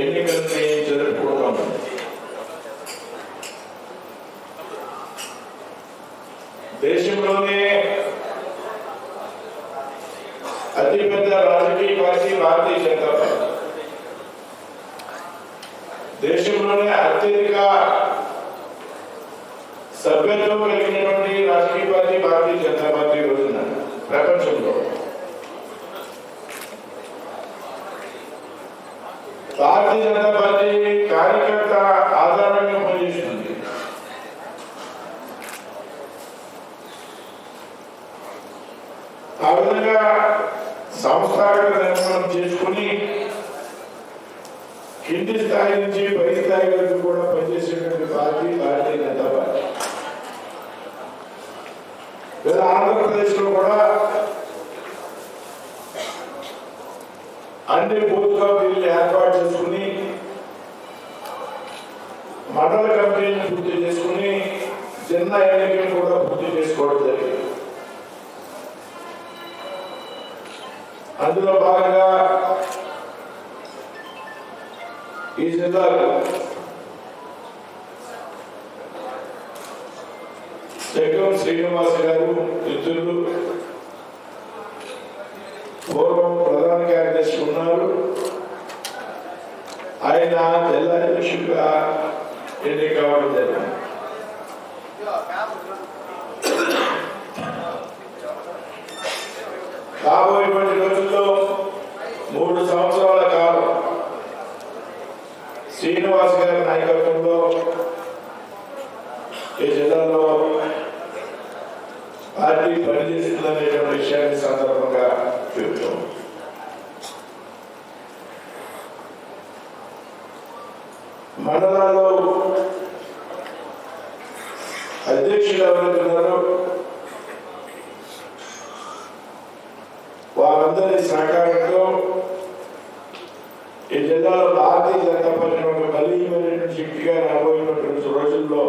ఎన్నికల్ని జరుపుకుంటాం. దేశంలోనే అతిపెద్ద రాజకీయ పార్టీ భారతీయ జనతా పార్టీ, దేశంలోనే అత్యధిక సభ్యత్వం కలిగినటువంటి రాజకీయ పార్టీ భారతీయ జనతా పార్టీ రోజున ప్రపంచంలో. భారతీయ జనతా పార్టీ కార్యకర్త ఆధారంగా పనిచేస్తుంది. ఆ విధంగా సంస్థాగత నిర్మాణం చేసుకుని కింది స్థాయి నుంచి పై స్థాయి వరకు కూడా పనిచేసేటువంటి పార్టీ భారతీయ జనతా పార్టీ. లేదా ఆంధ్రప్రదేశ్ లో కూడా అన్ని బూత్ కమిటీలు ఏర్పాటు చేసుకుని మండల కమిటీలను పూర్తి చేసుకుని జిల్లా ఎన్నికలు కూడా పూర్తి చేసుకోవడం జరిగింది. అందులో భాగంగా ఈ జిల్లాలో జగం శ్రీనివాస్ గారు మిత్రులు పూర్వం ప్రధాన కార్యదర్శి ఉన్నారు. ఆయన జిల్లా అధ్యక్షుడిగా ఎన్నిక కావడం జరిగింది. రాబోయేటువంటి రోజుల్లో 3 సంవత్సరాల కాలం శ్రీనివాస్ గారి నాయకత్వంలో ఈ జిల్లాలో పార్టీ పనిచేస్తుందనేటువంటి విషయాన్ని సందర్భంగా చెబుతాం. మండలాల్లో అధ్యక్షులు ఎవరుతున్నారో వారందరి సహకారంతో ఈ జిల్లాలో భారతీయ జనతా పార్టీ ఒక బలీయమైనటువంటి శక్తిగా రాబోయేటువంటి రోజుల్లో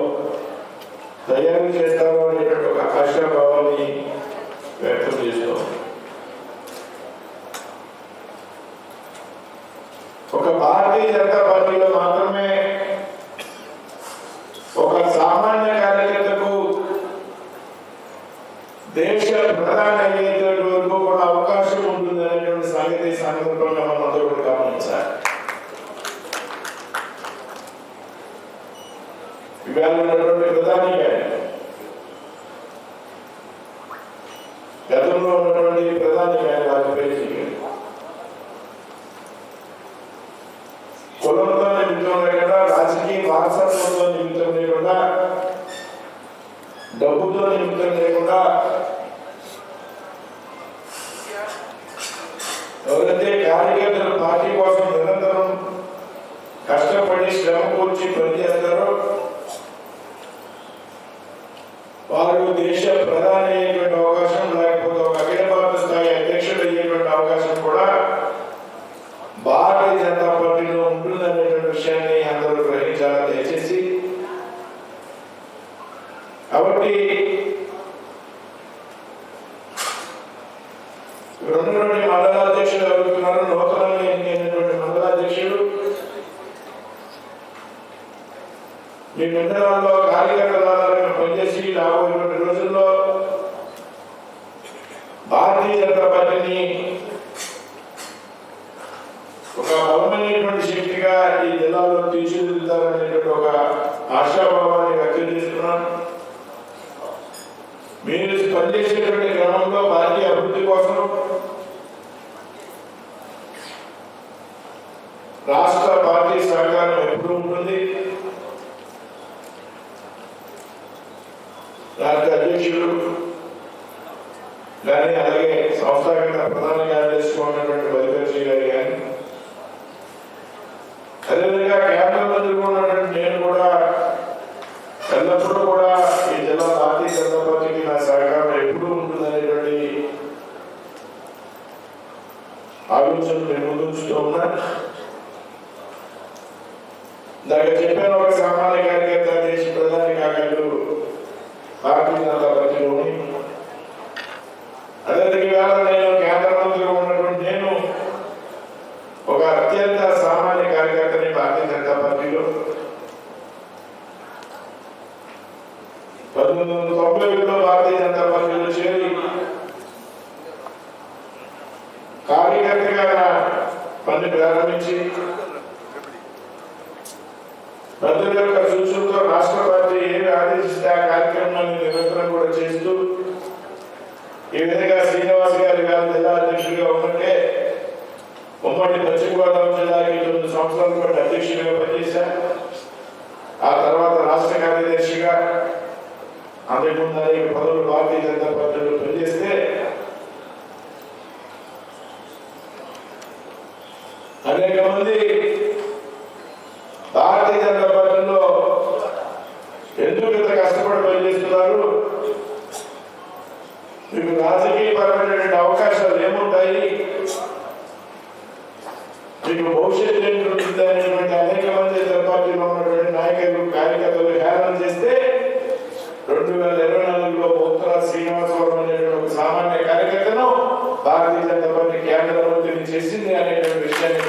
తయారు చేస్తాము అనేటువంటి ఒక ఆశాభావాన్ని వ్యక్తం చేస్తాం. ఒక భారతీయ జనతా పార్టీలో మాత్రమే ఒక సామాన్య కార్యకర్తకు దేశ ప్రధాని అయ్యేటువంటి వరకు కూడా అవకాశం ఉంటుంది అనేటువంటి సంగతి సందర్భంగా మనం అందరూ కూడా గమనించాలి. ఇవాళ ఉన్నటువంటి ప్రధాని గతంలో ఉన్నటువంటి ప్రధాని వాజ్పేయి కులంతో నిమిత్తం లేకుండా, రాజకీయ వారసత్వంతో నిమిత్తం లేకుండా, డబ్బుతో నిమిత్తం లేకుండా ఎవరైతే కార్యకర్తలు పార్టీ కోసం నిరంతరం కష్టపడి శ్రమ కూర్చి పనిచేస్తారో వారు దేశ ప్రధాని అయ్యేటువంటి అవకాశం, లేకపోతే ఒక అఖిల భారత స్థాయి అధ్యక్షుడు అయ్యేటువంటి అవకాశం కూడా భారతీయ జనతా పార్టీలో ఉంటుందనేటువంటి విషయాన్ని అందరూ గ్రహించాలి దయచేసి. కాబట్టి రెండున్నటువంటి మండలాధ్యక్షులు ఎవరుతున్నారు, నూతనంగా ఎన్నికైనటువంటి మండలాధ్యక్షుడు మీ మండలాల్లో కార్యకర్తల ఆధారంగా పనిచేసి రాబోయేటువంటి రోజుల్లో భారతీయ జనతా పార్టీని ఒక బలమైనటువంటి శక్తిగా ఈ జిల్లాలో తీర్చిదిద్దుతారనేటువంటి ఒక ఆశాభావాన్ని వ్యక్తం చేస్తున్నాను. మీరు పనిచేసేటువంటి క్రమంలో పార్టీ అభివృద్ధి కోసం రాష్ట్ర పార్టీ సహకారం ఎప్పుడు ఉంటుంది. రాష్ట్ర అధ్యక్షులు కానీ, అలాగే సంస్థాగత ప్రధాన కార్యదర్శి ఉన్నటువంటి వైద్యశ్రీ గారు కానీ, అదేవిధంగా కేంద్ర మంత్రిగా ఉన్నటువంటి నేను కూడా ఎల్లప్పుడూ కూడా ఈ జిల్లా భారతీయ జనతా పార్టీకి నా సహకారం ఎప్పుడు ఉంటుందనేటువంటి ఆలోచనలు నేను ముందుంచుతూ ఉన్నా. దాకా చెప్పాను, ఒక సామాన్య కార్యకర్త దేశ ప్రధాని కాగలరు భారతీయ జనతా పార్టీలోని. అదేవిధంగా నేను కేంద్ర మంత్రిగా ఉన్నటువంటి నేను ఒక అత్యంత సామాన్య కార్యకర్తని 1990లో భారతీయ జనతా పార్టీలో చేరి కార్యకర్తగా పని ప్రారంభించి ప్రజల యొక్క సూచనలతో రాష్ట్ర పార్టీ ఏమి ఆదేశిస్తే ఆ కార్యక్రమాన్ని నిరంతరం కూడా చేస్తూ ఈ విధంగా శ్రీనివాస్ గారి జిల్లా అధ్యక్షుడిగా ఉన్నట్టే ఉమ్మడి పశ్చిమ గోదావరి జిల్లాకి 9 సంవత్సరాల పాటు అధ్యక్షుడిగా పనిచేశారు. ఆ తర్వాత రాష్ట్ర కార్యదర్శిగా అంతకుముందు అనేక పదవులు భారతీయ జనతా పార్టీలో పనిచేస్తే అనేక మంది భారతీయ జనతా పార్టీలో ఎందుకు ఇంత కష్టపడి పనిచేస్తున్నారు, మీకు రాజకీయపరమైనటువంటి అవకాశాలు ఏముంటాయి, మీకు భవిష్యత్తు ఏంటి అనేటువంటి అనేక మంది పార్టీలో ఉన్నటువంటి నాయకులు కార్యకర్తలు హేళన చేస్తే 2024లో ఉత్తర శ్రీనివాసవరం అనేటువంటి ఒక సామాన్య కార్యకర్తను భారతీయ జనతా పార్టీ కేంద్ర మంత్రిని చేసింది అనేటువంటి విషయాన్ని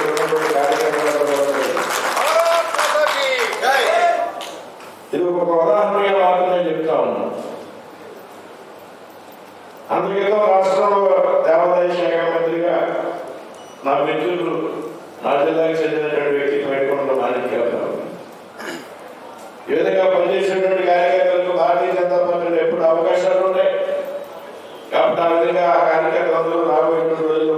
ఇది ఒక ఉదాహరణగా మాత్రమే చెప్తా ఉన్నాను. అందుకేతో రాష్ట్రంలో దేవాదాయ శాఖ మంత్రిగా నా మిత్రులు నా జిల్లాకి చెందినటువంటి వ్యక్తి పెట్టుకున్న మాణిక్యాలు ఈ విధంగా పనిచేసినటువంటి కార్యకర్తలకు భారతీయ జనతా పార్టీలో ఎప్పుడు అవకాశాలు ఉన్నాయి కాబట్టి ఆ విధంగా ఆ కార్యకర్తలందరూ రాబోయే రోజుల్లో